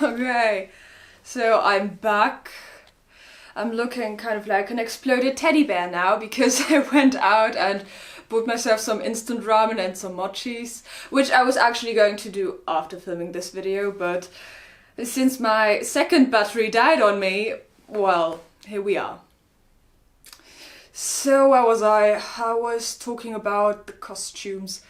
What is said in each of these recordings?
Okay, so I'm back. I'm looking kind of like an exploded teddy bear now because I went out and bought myself some instant ramen and some mochis, which I was actually going to do after filming this video, but since my second battery died on me, well, here we are. So where was I? I was talking about the costumes.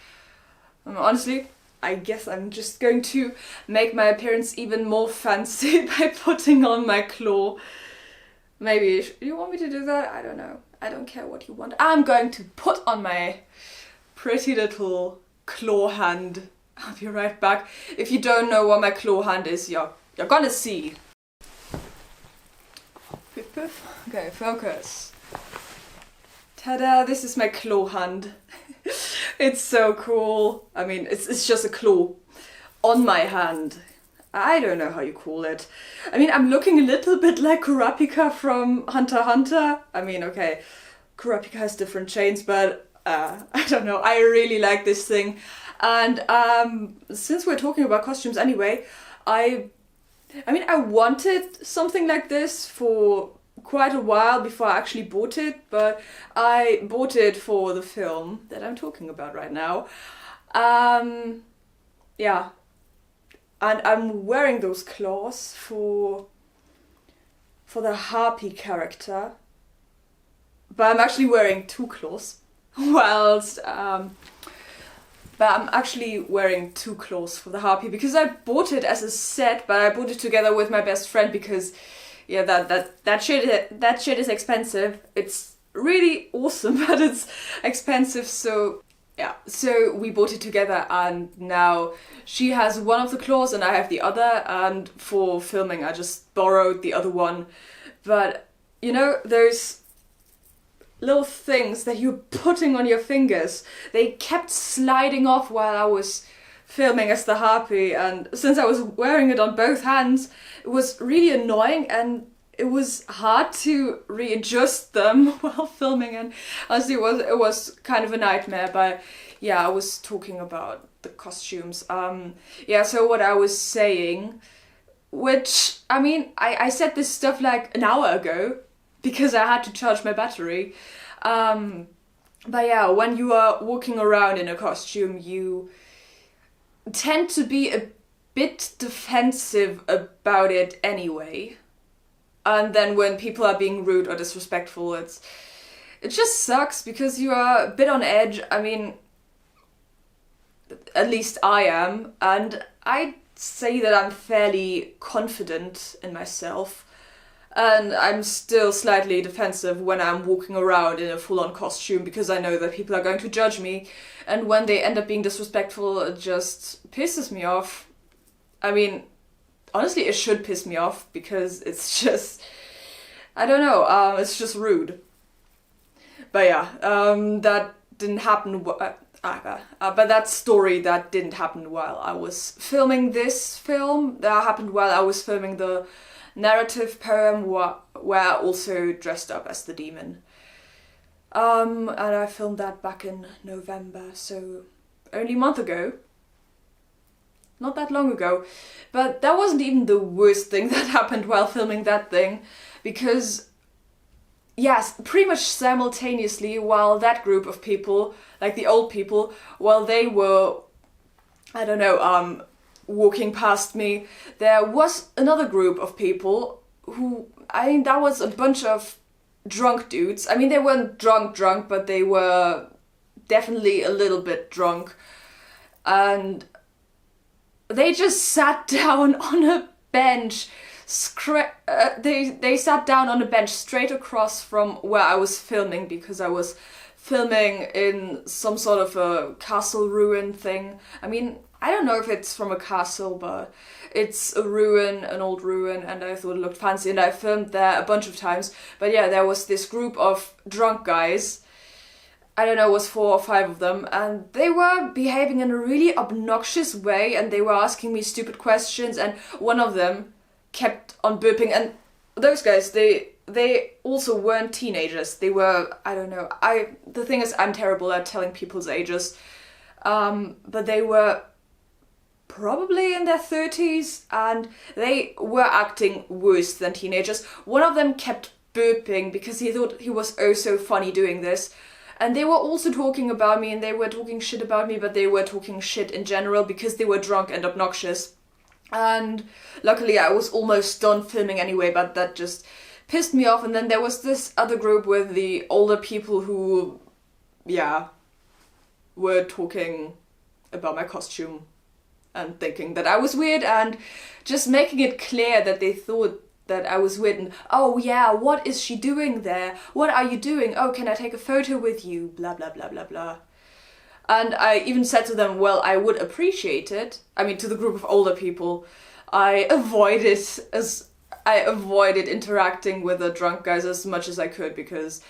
Honestly, I guess I'm just going to make my appearance even more fancy by putting on my claw. Maybe you want me to do that? I don't know. I don't care what you want. I'm going to put on my pretty little claw hand. I'll be right back. If you don't know what my claw hand is, you're gonna see. Okay, focus. Ta-da, this is my claw hand. It's so cool. I mean, it's just a claw on my hand. I don't know how you call it. I mean, I'm looking a little bit like Kurapika from Hunter x Hunter. I mean, okay, Kurapika has different chains, but I don't know. I really like this thing. And since we're talking about costumes anyway, I wanted something like this for quite a while before I actually bought it, but I bought it for the film that I'm talking about right now. Yeah. And I'm wearing those claws for the harpy character. But I'm actually wearing two claws. But I'm actually wearing two claws for the harpy because I bought it as a set, but I bought it together with my best friend because yeah, that shit is expensive. It's really awesome, but it's expensive, so yeah. So we bought it together and now she has one of the claws and I have the other, and for filming I just borrowed the other one. But you know, those little things that you're putting on your fingers, they kept sliding off while I was filming as the harpy, and since I was wearing it on both hands, it was really annoying and it was hard to readjust them while filming, and honestly it was kind of a nightmare. But yeah, I was talking about the costumes. Yeah, so what I was saying, which, I mean, I said this stuff like an hour ago because I had to charge my battery. But yeah, when you are walking around in a costume, you tend to be a bit defensive about it anyway. And then when people are being rude or disrespectful, it just sucks because you are a bit on edge. I mean, at least I am, and I'd say that I'm fairly confident in myself. And I'm still slightly defensive when I'm walking around in a full-on costume because I know that people are going to judge me. And when they end up being disrespectful, it just pisses me off. I mean, honestly, it should piss me off because it's just, I don't know, it's just rude. But yeah, that didn't happen, but that story, that didn't happen while I was filming this film. That happened while I was filming the narrative poem where I also dressed up as the demon. And I filmed that back in November, so only a month ago. Not that long ago. But that wasn't even the worst thing that happened while filming that thing, because yes, pretty much simultaneously while that group of people, like the old people, while they were, I don't know, walking past me, there was another group of people who, I mean, that was a bunch of drunk dudes. I mean, they weren't drunk, but they were definitely a little bit drunk. And they just sat down on a bench. They sat down on a bench straight across from where I was filming, because I was filming in some sort of a castle ruin thing. I mean, I don't know if it's from a castle, but it's a ruin, an old ruin, and I thought it looked fancy, and I filmed there a bunch of times. But yeah, there was this group of drunk guys, I don't know, it was 4 or 5 of them, and they were behaving in a really obnoxious way, and they were asking me stupid questions, and one of them kept on burping, and those guys, they also weren't teenagers. They were, I don't know, the thing is, I'm terrible at telling people's ages, but they were probably in their 30s, and they were acting worse than teenagers. One of them kept burping because he thought he was oh so funny doing this. And they were also talking about me, and they were talking shit about me, but they were talking shit in general because they were drunk and obnoxious. And luckily I was almost done filming anyway, but that just pissed me off. And then there was this other group with the older people who, yeah, were talking about my costume and thinking that I was weird and just making it clear that they thought that I was weird and, oh yeah, what is she doing there? What are you doing? Oh, can I take a photo with you? Blah, blah, blah, blah, blah. And I even said to them, well, I would appreciate it. I mean, to the group of older people, I avoided interacting with the drunk guys as much as I could because,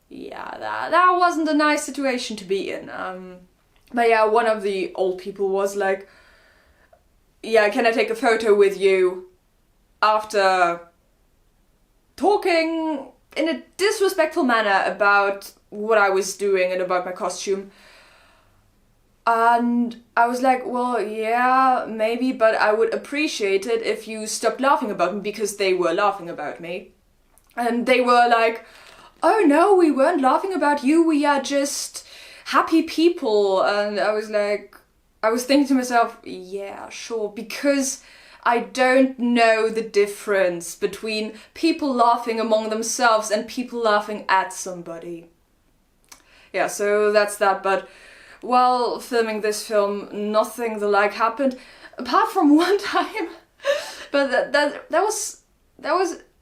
yeah, that wasn't a nice situation to be in. But yeah, one of the old people was like, yeah, can I take a photo with you? After talking in a disrespectful manner about what I was doing and about my costume. And I was like, well, yeah, maybe, but I would appreciate it if you stopped laughing about me, because they were laughing about me. And they were like, oh no, we weren't laughing about you, we are just happy people. And I was like, I was thinking to myself, yeah, sure, because I don't know the difference between people laughing among themselves and people laughing at somebody. Yeah, so that's that, but while filming this film, nothing the like happened, apart from one time. But that was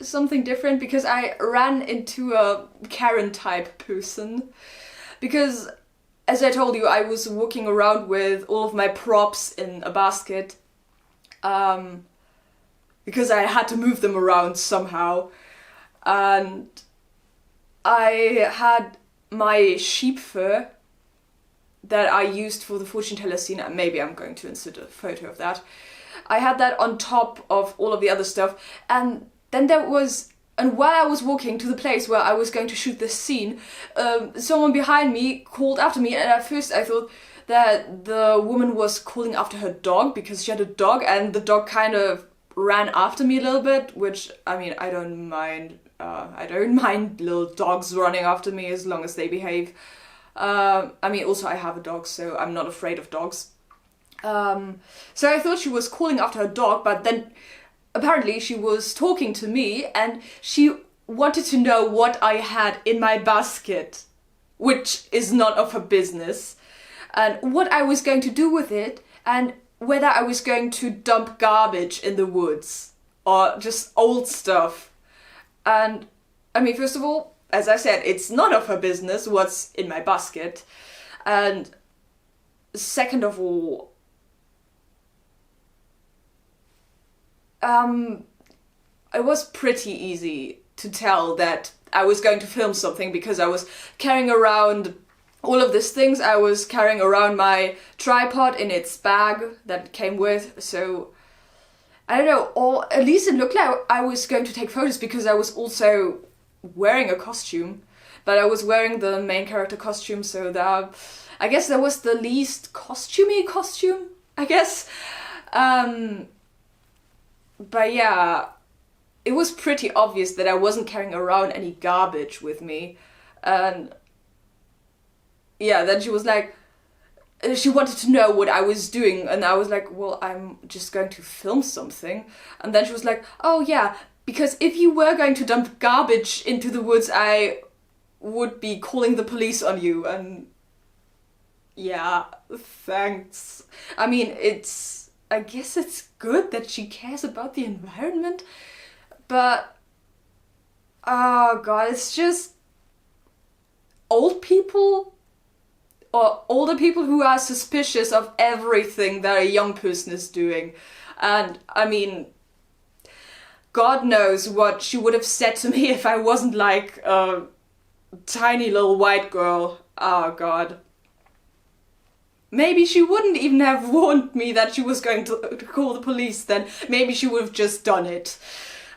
something different, because I ran into a Karen type person. Because, as I told you, I was walking around with all of my props in a basket. Because I had to move them around somehow. And I had my sheep fur that I used for the fortune teller scene, and maybe I'm going to insert a photo of that. I had that on top of all of the other stuff, and then and while I was walking to the place where I was going to shoot this scene, someone behind me called after me, and at first I thought that the woman was calling after her dog, because she had a dog, and the dog kind of ran after me a little bit, which, I mean, I don't mind little dogs running after me as long as they behave. I mean, also I have a dog, so I'm not afraid of dogs. So I thought she was calling after her dog, but then apparently she was talking to me, and she wanted to know what I had in my basket, which is none of her business, and what I was going to do with it, and whether I was going to dump garbage in the woods, or just old stuff. And, I mean, first of all, as I said, it's none of her business what's in my basket. And second of all, it was pretty easy to tell that I was going to film something, because I was carrying around all of these things. I was carrying around my tripod in its bag that it came with, so I don't know, or at least it looked like I was going to take photos, because I was also wearing a costume, but I was wearing the main character costume, so that, I guess that was the least costumey costume, I guess. But yeah, it was pretty obvious that I wasn't carrying around any garbage with me, and yeah, then she was like, she wanted to know what I was doing, and I was like, well, I'm just going to film something. And then she was like, oh yeah, because if you were going to dump garbage into the woods, I would be calling the police on you. And yeah, thanks. I mean, I guess it's good that she cares about the environment, but oh god, it's just old people or older people who are suspicious of everything that a young person is doing. And I mean, God knows what she would have said to me if I wasn't like a tiny little white girl. Oh god. Maybe she wouldn't even have warned me that she was going to call the police then. Maybe she would have just done it.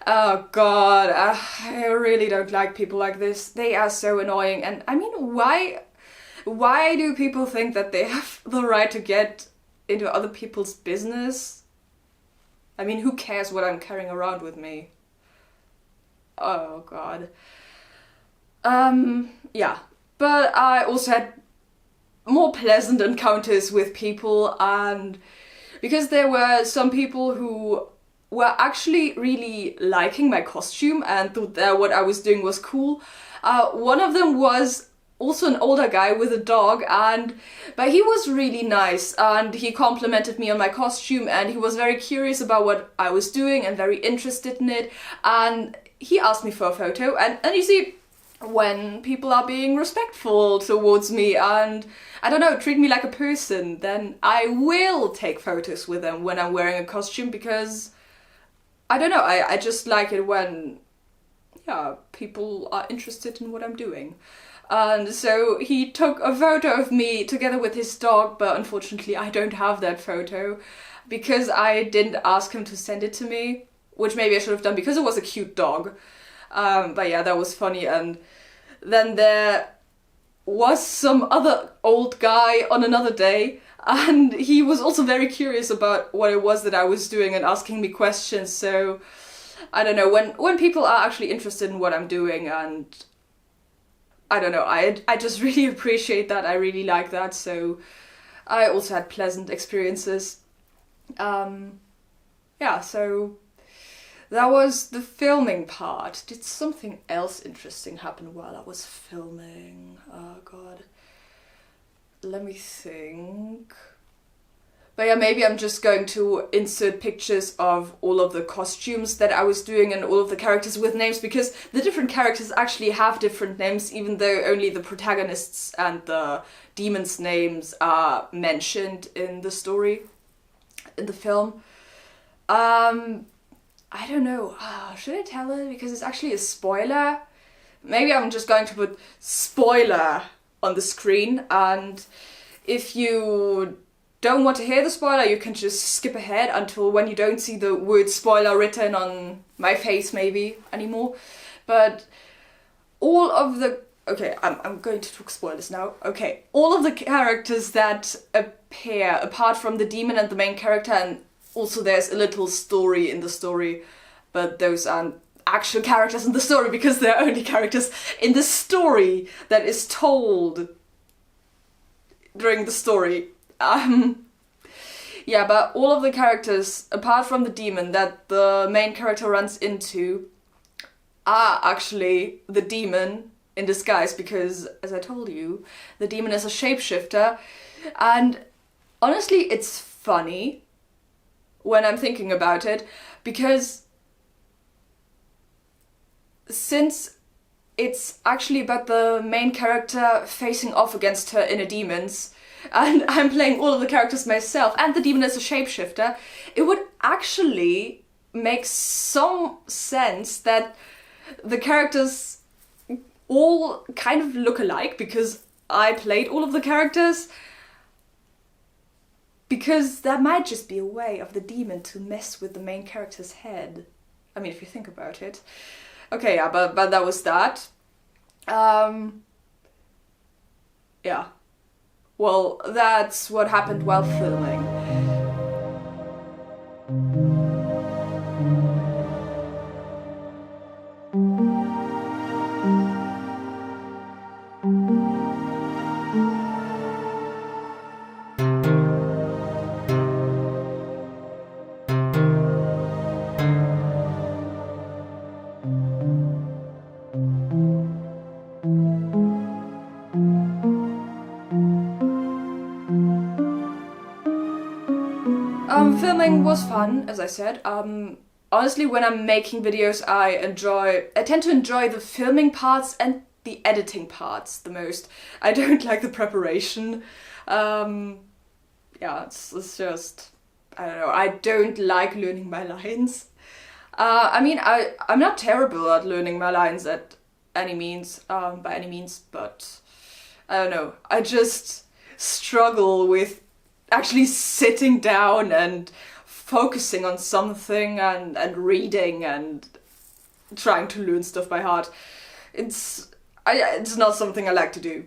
Oh god, I really don't like people like this. They are so annoying. And I mean, why do people think that they have the right to get into other people's business. I mean, who cares what I'm carrying around with me? Oh god. Yeah. But I also had more pleasant encounters with people, and because there were some people who were actually really liking my costume and thought that what I was doing was cool. One of them was also an older guy with a dog, but he was really nice, and he complimented me on my costume, and he was very curious about what I was doing and very interested in it, and he asked me for a photo, and you see, when people are being respectful towards me and, I don't know, treat me like a person, then I will take photos with them when I'm wearing a costume, because, I don't know, I just like it when, yeah, people are interested in what I'm doing. And so he took a photo of me together with his dog, but unfortunately I don't have that photo because I didn't ask him to send it to me, which maybe I should have done because it was a cute dog. But yeah, that was funny. And then there was some other old guy on another day, and he was also very curious about what it was that I was doing and asking me questions. So I don't know, when people are actually interested in what I'm doing, and I don't know, I just really appreciate that. I really like that. So I also had pleasant experiences. Yeah, so that was the filming part. Did something else interesting happen while I was filming? Oh god. Let me think. But yeah, maybe I'm just going to insert pictures of all of the costumes that I was doing and all of the characters with names, because the different characters actually have different names, even though only the protagonists and the demons' names are mentioned in the story, in the film. I don't know, should I tell it? Because it's actually a spoiler. Maybe I'm just going to put spoiler on the screen, and if you don't want to hear the spoiler, you can just skip ahead until when you don't see the word spoiler written on my face maybe anymore. But all of the... Okay, I'm going to talk spoilers now. Okay, all of the characters that appear, apart from the demon and the main character, and also there's a little story in the story, but those aren't actual characters in the story because they're only characters in the story that is told during the story. Yeah, but all of the characters, apart from the demon that the main character runs into, are actually the demon in disguise, because, as I told you, the demon is a shapeshifter, and honestly, it's funny when I'm thinking about it, because since it's actually about the main character facing off against her inner demons, and I'm playing all of the characters myself, and the demon is a shapeshifter, it would actually make some sense that the characters all kind of look alike, because I played all of the characters, because that might just be a way of the demon to mess with the main character's head. I mean, if you think about it. Okay, yeah, but that was that. Yeah. Well, that's what happened while filming. Filming was fun, as I said. Honestly, when I'm making videos, I tend to enjoy the filming parts and the editing parts the most. I don't like the preparation. Yeah, it's just, I don't know, I don't like learning my lines. I mean, I'm not terrible at learning my lines at any means, by any means, but I don't know, I just struggle with actually sitting down and focusing on something and reading and trying to learn stuff by heart. It's not something I like to do.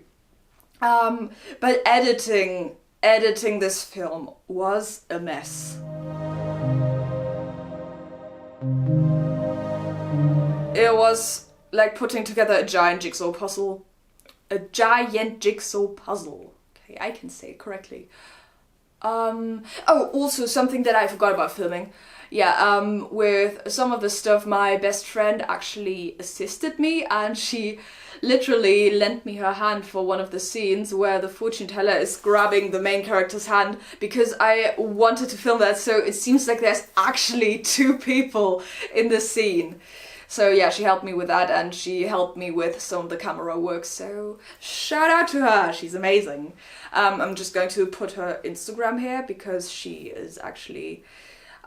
But editing editing this film was a mess. It was like putting together a giant jigsaw puzzle. A giant jigsaw puzzle. Okay, I can say it correctly. Oh, also something that I forgot about filming. Yeah, with some of the stuff, my best friend actually assisted me, and she literally lent me her hand for one of the scenes where the fortune teller is grabbing the main character's hand, because I wanted to film that, so it seems like there's actually two people in the scene. So yeah, she helped me with that, and she helped me with some of the camera work, so shout out to her, she's amazing. I'm just going to put her Instagram here, because she is actually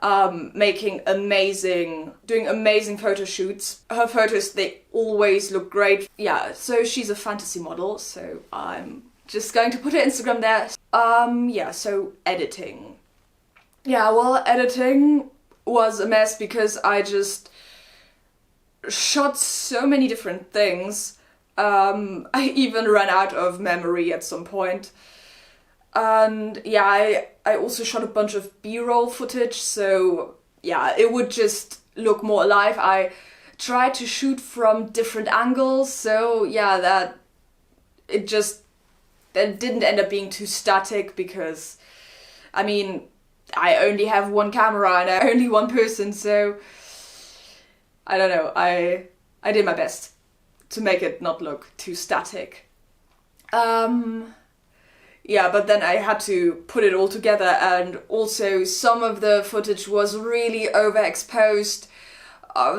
doing amazing photo shoots. Her photos, they always look great. Yeah, so she's a fantasy model, so I'm just going to put her Instagram there. Yeah, so editing. Yeah, well, editing was a mess because I just shot so many different things. I even ran out of memory at some point. And yeah, I also shot a bunch of B-roll footage, so yeah, it would just look more alive. I tried to shoot from different angles, so yeah, that didn't end up being too static, because I mean, I only have one camera and I'm only one person, so I don't know, I did my best to make it not look too static. Yeah, but then I had to put it all together, and also some of the footage was really overexposed.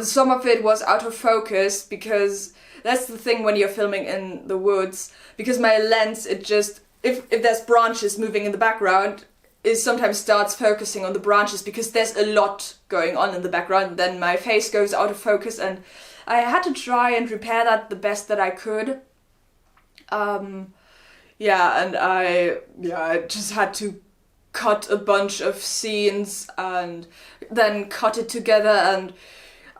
Some of it was out of focus, because that's the thing when you're filming in the woods, because my lens, it just, if there's branches moving in the background, it sometimes starts focusing on the branches because there's a lot going on in the background, then my face goes out of focus, and I had to try and repair that the best that I could. Yeah, and I just had to cut a bunch of scenes and then cut it together, and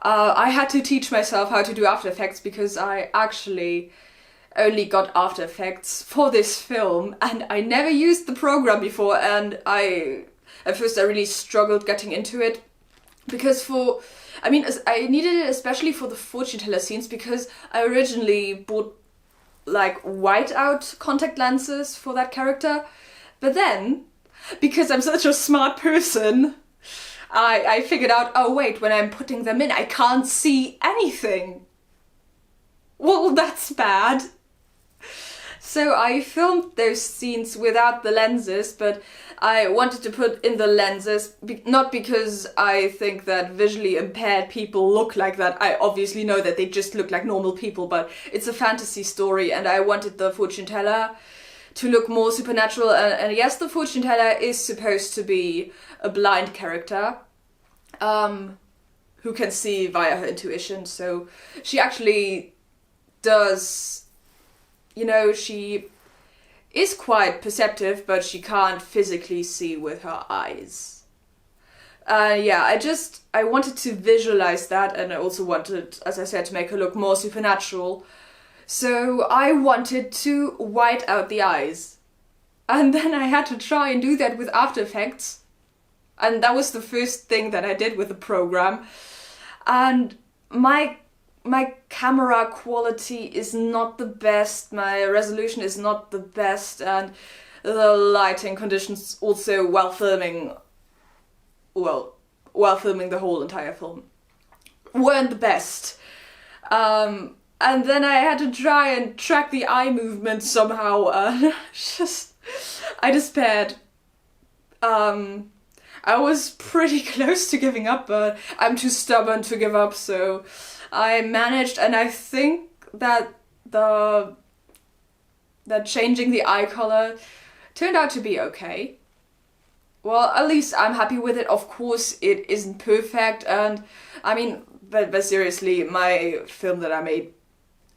I had to teach myself how to do After Effects, because I actually only got After Effects for this film, and I never used the program before, and at first I really struggled getting into it, because I needed it especially for the fortune teller scenes, because I originally bought like whiteout contact lenses for that character, but then, because I'm such a smart person, I figured out, oh wait, when I'm putting them in, I can't see anything. Well, that's bad. So I filmed those scenes without the lenses, but I wanted to put in the lenses, not because I think that visually impaired people look like that. I obviously know that they just look like normal people, but it's a fantasy story, and I wanted the fortune teller to look more supernatural. And yes, the fortune teller is supposed to be a blind character who can see via her intuition, so she actually does, she is quite perceptive, but she can't physically see with her eyes. Yeah, I wanted to visualize that, and I also wanted, as I said, to make her look more supernatural. So I wanted to white out the eyes. And then I had to try and do that with After Effects. And that was the first thing that I did with the program. And my camera quality is not the best, my resolution is not the best, and the lighting conditions also while filming the whole entire film weren't the best. And then I had to try and track the eye movement somehow, and I despaired. I was pretty close to giving up, but I'm too stubborn to give up, so I managed, and I think that that changing the eye color turned out to be okay. Well, at least I'm happy with it. Of course, it isn't perfect, and I mean, but seriously, my film that I made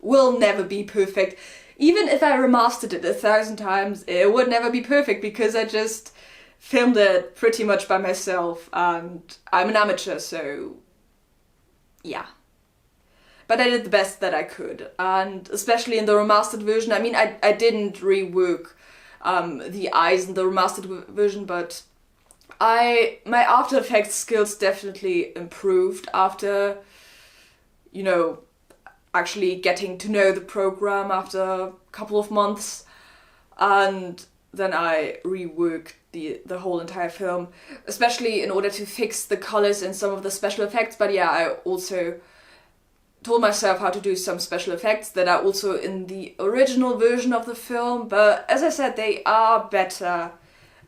will never be perfect. Even if I remastered it 1,000 times, it would never be perfect, because I just filmed it pretty much by myself, and I'm an amateur, so yeah. But I did the best that I could, and especially in the remastered version, I mean, I didn't rework the eyes in the remastered version, but my After Effects skills definitely improved after, you know, actually getting to know the program after a couple of months, and then I reworked the whole entire film, especially in order to fix the colors in some of the special effects. But yeah, I also told myself how to do some special effects that are also in the original version of the film, but as I said, they are better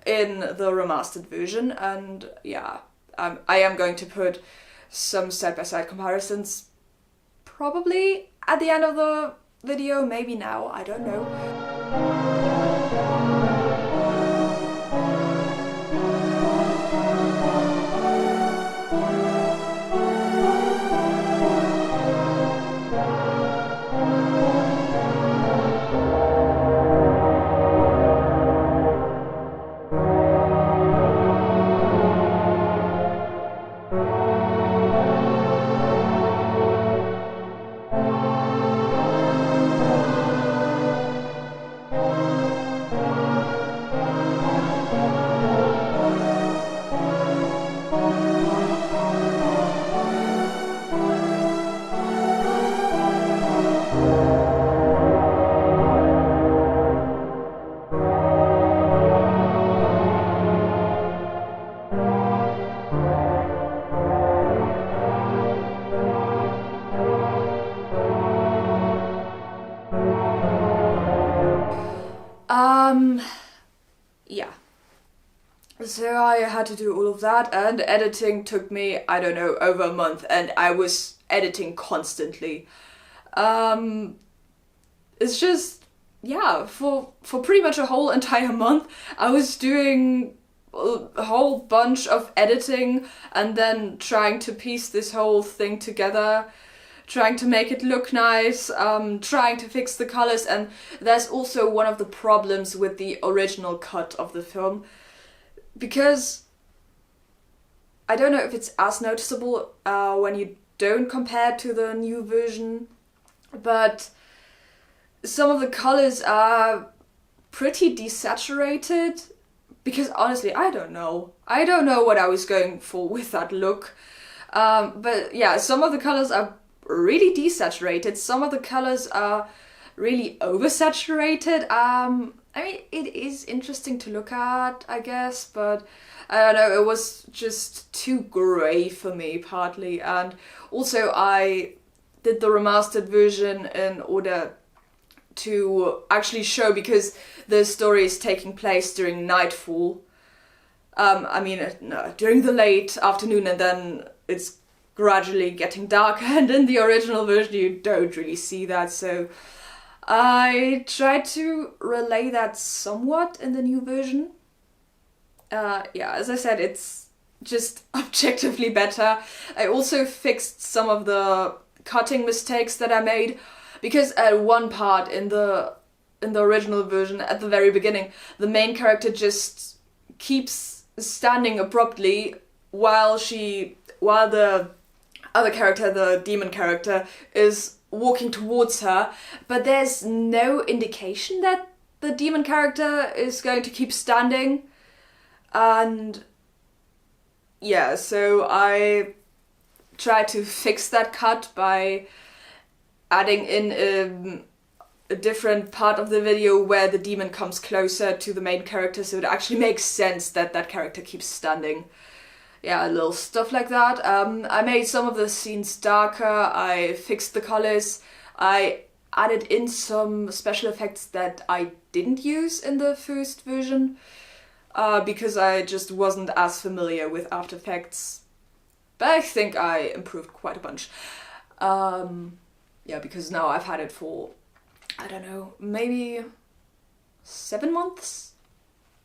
in the remastered version. And yeah, I am going to put some side-by-side comparisons probably at the end of the video, maybe now, I don't know. Yeah. So I had to do all of that, and editing took me, I don't know, over a month, and I was editing constantly. It's just, yeah, for pretty much a whole entire month, I was doing a whole bunch of editing and then trying to piece this whole thing together, trying to make it look nice, trying to fix the colors. And there's also one of the problems with the original cut of the film, because I don't know if it's as noticeable when you don't compare to the new version, but some of the colors are pretty desaturated, because honestly, I don't know what I was going for with that look. But yeah, some of the colors are really desaturated, some of the colors are really oversaturated. I mean, it is interesting to look at, I guess, but I don't know, it was just too grey for me, partly. And also I did the remastered version in order to actually show, because the story is taking place during nightfall. I mean, no, during the late afternoon, and then it's gradually getting darker, and in the original version you don't really see that, so I tried to relay that somewhat in the new version. Yeah, as I said, it's just objectively better. I also fixed some of the cutting mistakes that I made, because at one part in the original version, at the very beginning, the main character just keeps standing abruptly while the other character, the demon character, is walking towards her, but there's no indication that the demon character is going to keep standing. And yeah, so I tried to fix that cut by adding in a different part of the video where the demon comes closer to the main character, so it actually makes sense that that character keeps standing. Yeah, little stuff like that. I made some of the scenes darker, I fixed the colors, I added in some special effects that I didn't use in the first version, because I just wasn't as familiar with After Effects. But I think I improved quite a bunch. Yeah, because now I've had it for, I don't know, maybe 7 months?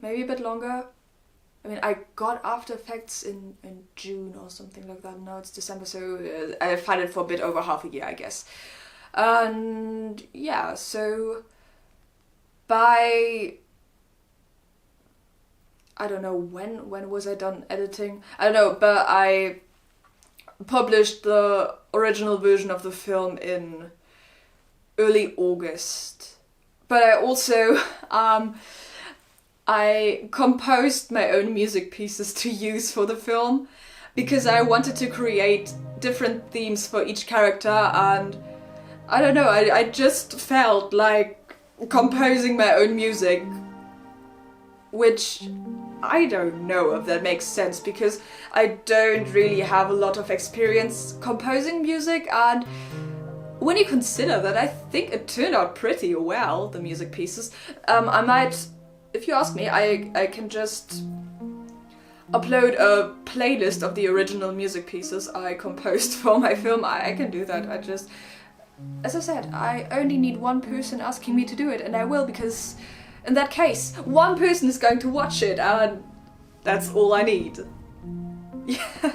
Maybe a bit longer. I mean, I got After Effects in June or something like that. Now it's December, so I've had it for a bit over half a year, I guess. And yeah, so by, I don't know when was I done editing? I don't know, but I published the original version of the film in early August. But I also I composed my own music pieces to use for the film because I wanted to create different themes for each character, and I don't know, I just felt like composing my own music, which I don't know if that makes sense because I don't really have a lot of experience composing music, and when you consider that, I think it turned out pretty well, the music pieces. I might, if you ask me, I can just upload a playlist of the original music pieces I composed for my film. I can do that. I just, as I said, I only need one person asking me to do it, and I will, because in that case, one person is going to watch it, and that's all I need. Yeah.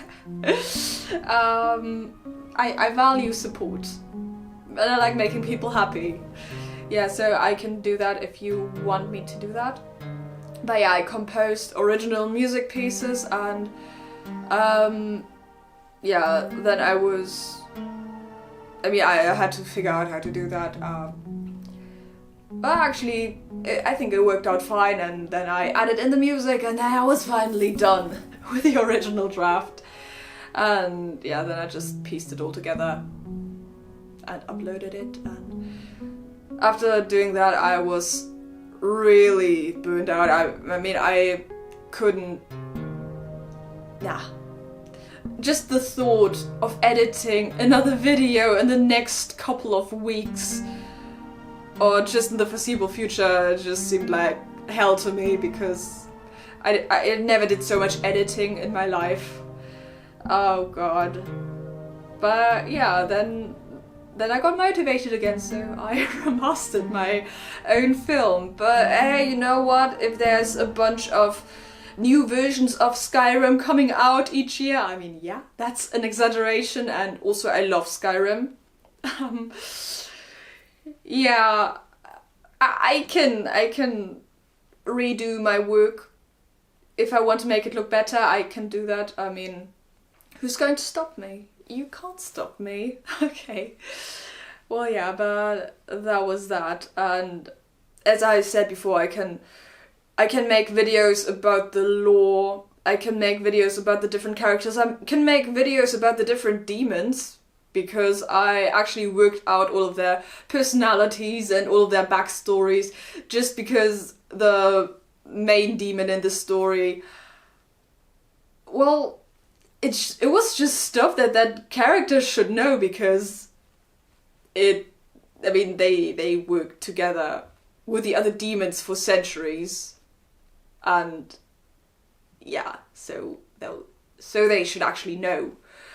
I value support, and I like making people happy. Yeah, so I can do that if you want me to do that. But yeah, I composed original music pieces, and yeah, then I had to figure out how to do that. But actually, I think it worked out fine, and then I added in the music, and then I was finally done with the original draft. And yeah, then I just pieced it all together and uploaded it, and after doing that I was really burned out. I couldn't... Just the thought of editing another video in the next couple of weeks, or just in the foreseeable future, just seemed like hell to me, because I never did so much editing in my life. Oh god. But yeah, then I got motivated again, so I remastered my own film. But hey, you know what? If there's a bunch of new versions of Skyrim coming out each year, I mean, yeah, that's an exaggeration, and also I love Skyrim. Yeah, I can redo my work. If I want to make it look better, I can do that. I mean, who's going to stop me? You can't stop me. Okay. Well, yeah, but that was that. And as I said before, I can make videos about the lore. I can make videos about the different characters. I can make videos about the different demons, because I actually worked out all of their personalities and all of their backstories, just because the main demon in the story, well, it was just stuff that characters should know, because they worked together with the other demons for centuries, and yeah, so they should actually know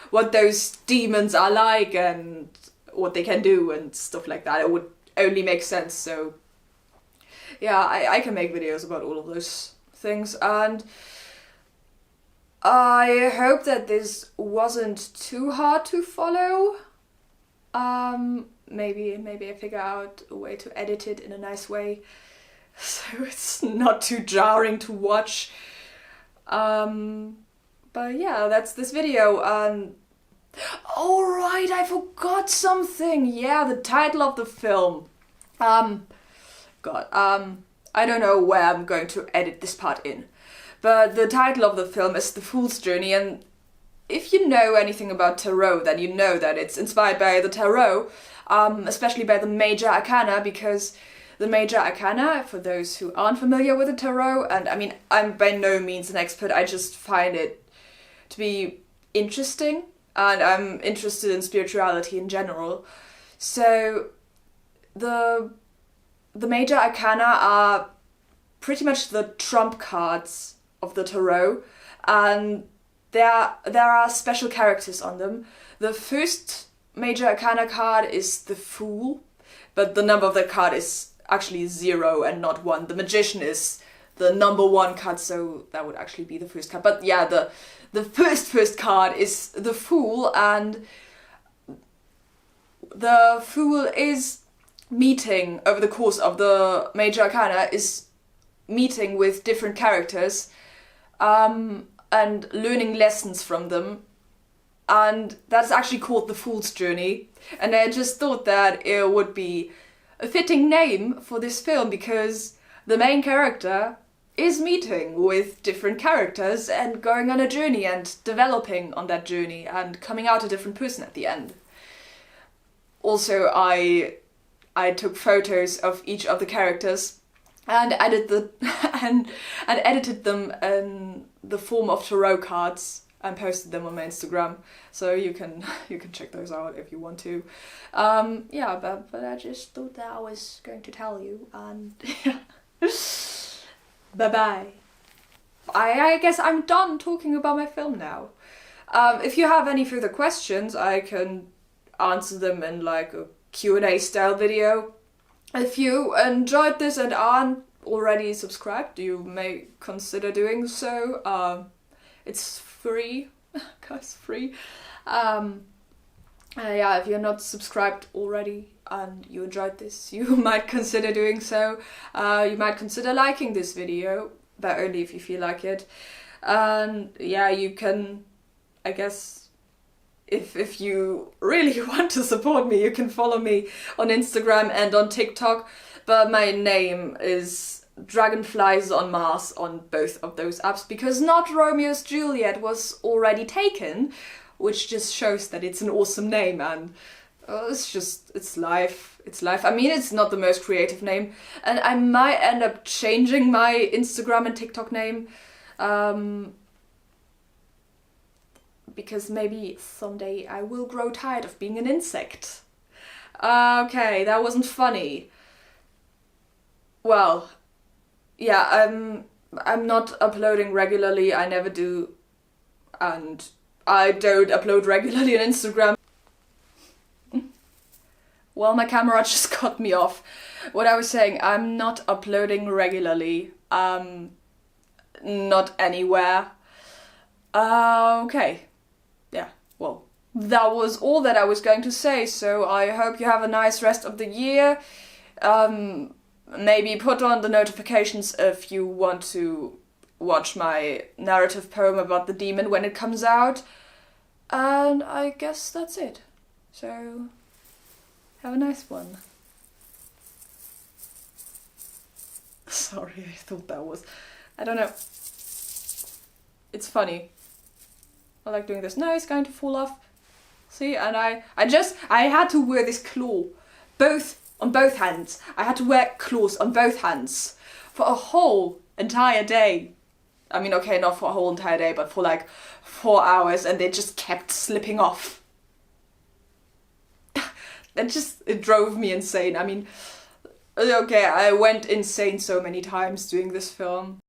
what those demons are like and what they can do and stuff like that. It would only make sense. So yeah, I can make videos about all of those things, and I hope that this wasn't too hard to follow. Maybe I figure out a way to edit it in a nice way, so it's not too jarring to watch. But yeah, that's this video. Oh right, I forgot something. Yeah, the title of the film. I don't know where I'm going to edit this part in. But the title of the film is The Fool's Journey, and if you know anything about tarot, then you know that it's inspired by the tarot, especially by the Major Arcana, because the Major Arcana, for those who aren't familiar with the tarot, and I mean, I'm by no means an expert, I just find it to be interesting, and I'm interested in spirituality in general. So the Major Arcana are pretty much the trump cards of the tarot, and there are special characters on them. The first Major Arcana card is the Fool, but the number of the card is actually 0 and not 1. The Magician is the number 1 card, so that would actually be the first card. But yeah, the first card is the Fool, and the Fool is meeting, over the course of the Major Arcana, is meeting with different characters, and learning lessons from them, and that's actually called The Fool's Journey. And I just thought that it would be a fitting name for this film, because the main character is meeting with different characters and going on a journey and developing on that journey and coming out a different person at the end. Also, I took photos of each of the characters and and edited them in the form of tarot cards and posted them on my Instagram, so you can check those out if you want to. Yeah, but I just thought that I was going to tell you, and bye bye. I guess I'm done talking about my film now. If you have any further questions, I can answer them in like a Q&A style video. If you enjoyed this and aren't already subscribed, you may consider doing so. It's free, guys, free. Yeah, if you're not subscribed already and you enjoyed this, you might consider doing so. You might consider liking this video, but only if you feel like it. And yeah, you can, I guess, if you really want to support me, you can follow me on Instagram and on TikTok, but my name is Dragonflies on Mars on both of those apps, because NotRomeo'sJULIET was already taken, which just shows that it's an awesome name, and it's life. It's life. I mean, it's not the most creative name, and I might end up changing my Instagram and TikTok name, because maybe someday I will grow tired of being an insect. Okay, that wasn't funny. Well, yeah, I'm not uploading regularly, I never do, and I don't upload regularly on Instagram. Well, my camera just cut me off. What I was saying, I'm not uploading regularly, not anywhere. Okay, yeah, well, that was all that I was going to say, so I hope you have a nice rest of the year. Maybe put on the notifications if you want to watch my narrative poem about the demon when it comes out. And I guess that's it. So, have a nice one. Sorry, I thought that was... I don't know. It's funny. I like doing this. No, it's going to fall off. See, and I had to wear this claw. On both hands. I had to wear claws on both hands for a whole entire day. I mean, okay, not for a whole entire day, but for like 4 hours, and they just kept slipping off. It drove me insane. I mean, okay, I went insane so many times doing this film.